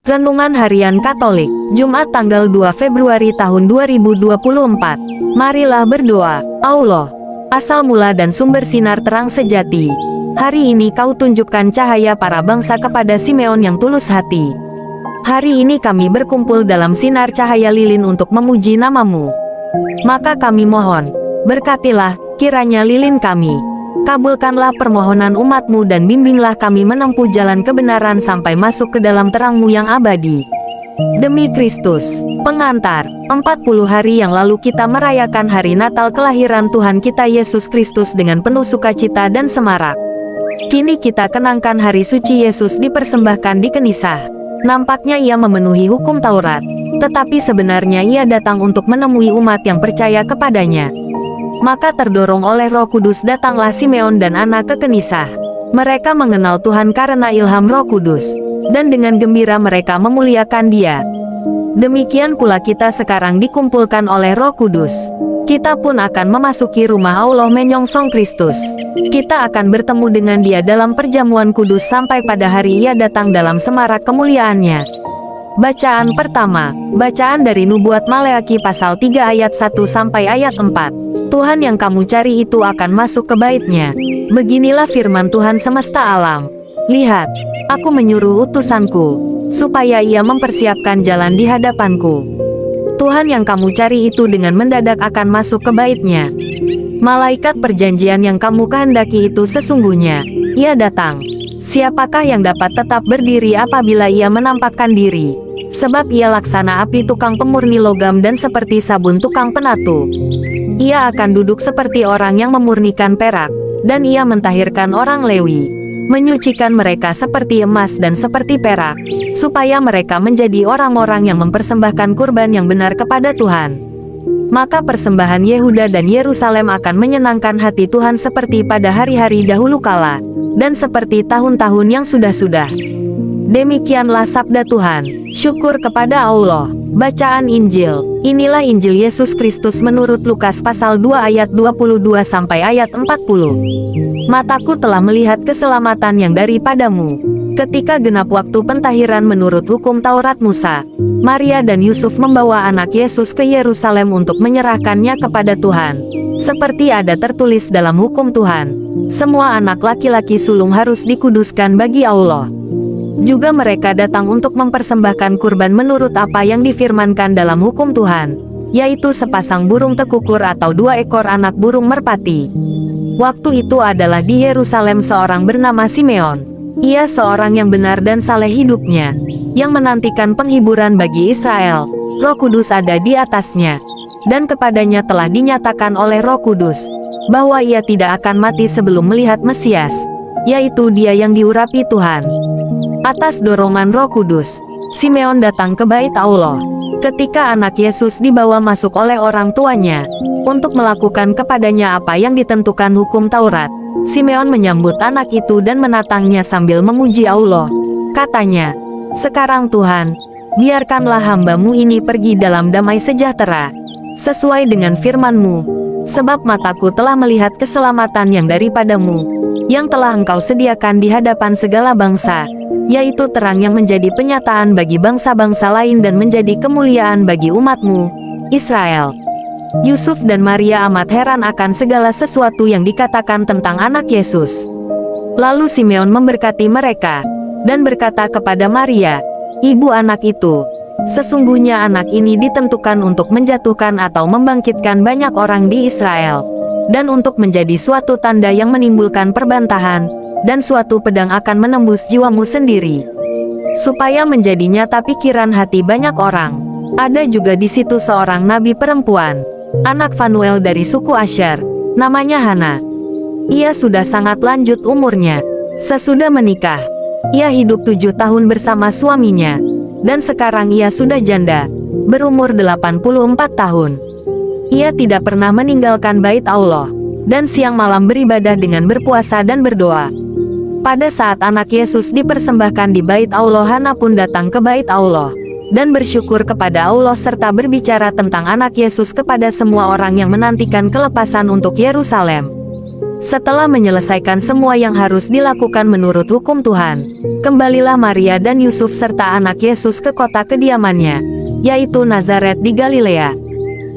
Renungan Harian Katolik, Jumat tanggal 2 Februari tahun 2024. Marilah berdoa. Allah, asal mula dan sumber sinar terang sejati. Hari ini Kau tunjukkan cahaya para bangsa kepada Simeon yang tulus hati. Hari ini kami berkumpul dalam sinar cahaya lilin untuk memuji nama-Mu. Maka kami mohon, berkatilah kiranya lilin kami. Kabulkanlah permohonan umat-Mu dan bimbinglah kami menempuh jalan kebenaran sampai masuk ke dalam terang-Mu yang abadi. Demi Kristus, pengantar, 40 hari yang lalu kita merayakan hari Natal kelahiran Tuhan kita Yesus Kristus dengan penuh sukacita dan semarak. Kini kita kenangkan hari suci Yesus dipersembahkan di Kenisah. Nampaknya Ia memenuhi hukum Taurat, tetapi sebenarnya Ia datang untuk menemui umat yang percaya kepadanya. Maka terdorong oleh Roh Kudus datanglah Simeon dan Ana ke Kenisah. Mereka mengenal Tuhan karena ilham Roh Kudus, dan dengan gembira mereka memuliakan Dia. Demikian pula kita sekarang dikumpulkan oleh Roh Kudus. Kita pun akan memasuki rumah Allah menyongsong Kristus. Kita akan bertemu dengan Dia dalam perjamuan kudus sampai pada hari Ia datang dalam semarak kemuliaannya. Bacaan pertama, bacaan dari Nubuat Maleaki pasal 3 ayat 1 sampai ayat 4. Tuhan yang kamu cari itu akan masuk ke bait-Nya. Beginilah firman Tuhan semesta alam. Lihat, aku menyuruh utusanku, supaya ia mempersiapkan jalan di hadapanku. Tuhan yang kamu cari itu dengan mendadak akan masuk ke bait-Nya. Malaikat perjanjian yang kamu kehendaki itu sesungguhnya, ia datang. Siapakah yang dapat tetap berdiri apabila ia menampakkan diri? Sebab ia laksana api tukang pemurni logam dan seperti sabun tukang penatu. Ia akan duduk seperti orang yang memurnikan perak, dan ia mentahirkan orang Lewi, menyucikan mereka seperti emas dan seperti perak, supaya mereka menjadi orang-orang yang mempersembahkan kurban yang benar kepada Tuhan. Maka persembahan Yehuda dan Yerusalem akan menyenangkan hati Tuhan seperti pada hari-hari dahulu kala, dan seperti tahun-tahun yang sudah-sudah. Demikianlah sabda Tuhan. Syukur kepada Allah. Bacaan Injil. Inilah Injil Yesus Kristus menurut Lukas pasal 2 ayat 22 sampai ayat 40. Mataku telah melihat keselamatan yang daripadamu. Ketika genap waktu pentahiran menurut hukum Taurat Musa, Maria dan Yusuf membawa anak Yesus ke Yerusalem untuk menyerahkannya kepada Tuhan. Seperti ada tertulis dalam hukum Tuhan, semua anak laki-laki sulung harus dikuduskan bagi Allah. Juga mereka datang untuk mempersembahkan kurban menurut apa yang difirmankan dalam hukum Tuhan, yaitu sepasang burung tekukur atau 2 ekor anak burung merpati. Waktu itu adalah di Yerusalem seorang bernama Simeon. Ia seorang yang benar dan saleh hidupnya, yang menantikan penghiburan bagi Israel. Roh Kudus ada di atasnya, dan kepadanya telah dinyatakan oleh Roh Kudus, bahwa ia tidak akan mati sebelum melihat Mesias, yaitu Dia yang diurapi Tuhan. Atas dorongan Roh Kudus, Simeon datang ke bait Allah. Ketika anak Yesus dibawa masuk oleh orang tuanya, untuk melakukan kepadanya apa yang ditentukan hukum Taurat, Simeon menyambut anak itu dan menatangnya sambil memuji Allah. Katanya, "Sekarang Tuhan, biarkanlah hamba-Mu ini pergi dalam damai sejahtera, sesuai dengan firman-Mu, sebab mataku telah melihat keselamatan yang daripadamu, yang telah Engkau sediakan di hadapan segala bangsa, yaitu terang yang menjadi penyataan bagi bangsa-bangsa lain dan menjadi kemuliaan bagi umat-Mu, Israel." Yusuf dan Maria amat heran akan segala sesuatu yang dikatakan tentang anak Yesus. Lalu Simeon memberkati mereka, dan berkata kepada Maria, ibu anak itu, "Sesungguhnya anak ini ditentukan untuk menjatuhkan atau membangkitkan banyak orang di Israel, dan untuk menjadi suatu tanda yang menimbulkan perbantahan, dan suatu pedang akan menembus jiwamu sendiri, supaya menjadi nyata pikiran hati banyak orang." Ada juga di situ seorang nabi perempuan, anak Fanuel dari suku Asher, namanya Hana. Ia sudah sangat lanjut umurnya. Sesudah menikah, ia hidup 7 tahun bersama suaminya, dan sekarang ia sudah janda, berumur 84 tahun. Ia tidak pernah meninggalkan bait Allah, dan siang malam beribadah dengan berpuasa dan berdoa. Pada saat anak Yesus dipersembahkan di bait Allah, Hana pun datang ke bait Allah, dan bersyukur kepada Allah serta berbicara tentang anak Yesus kepada semua orang yang menantikan kelepasan untuk Yerusalem. Setelah menyelesaikan semua yang harus dilakukan menurut hukum Tuhan, kembalilah Maria dan Yusuf serta anak Yesus ke kota kediamannya, yaitu Nazaret di Galilea.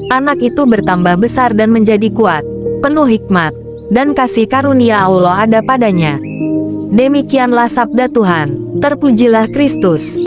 Anak itu bertambah besar dan menjadi kuat, penuh hikmat, dan kasih karunia Allah ada padanya. Demikianlah sabda Tuhan. Terpujilah Kristus.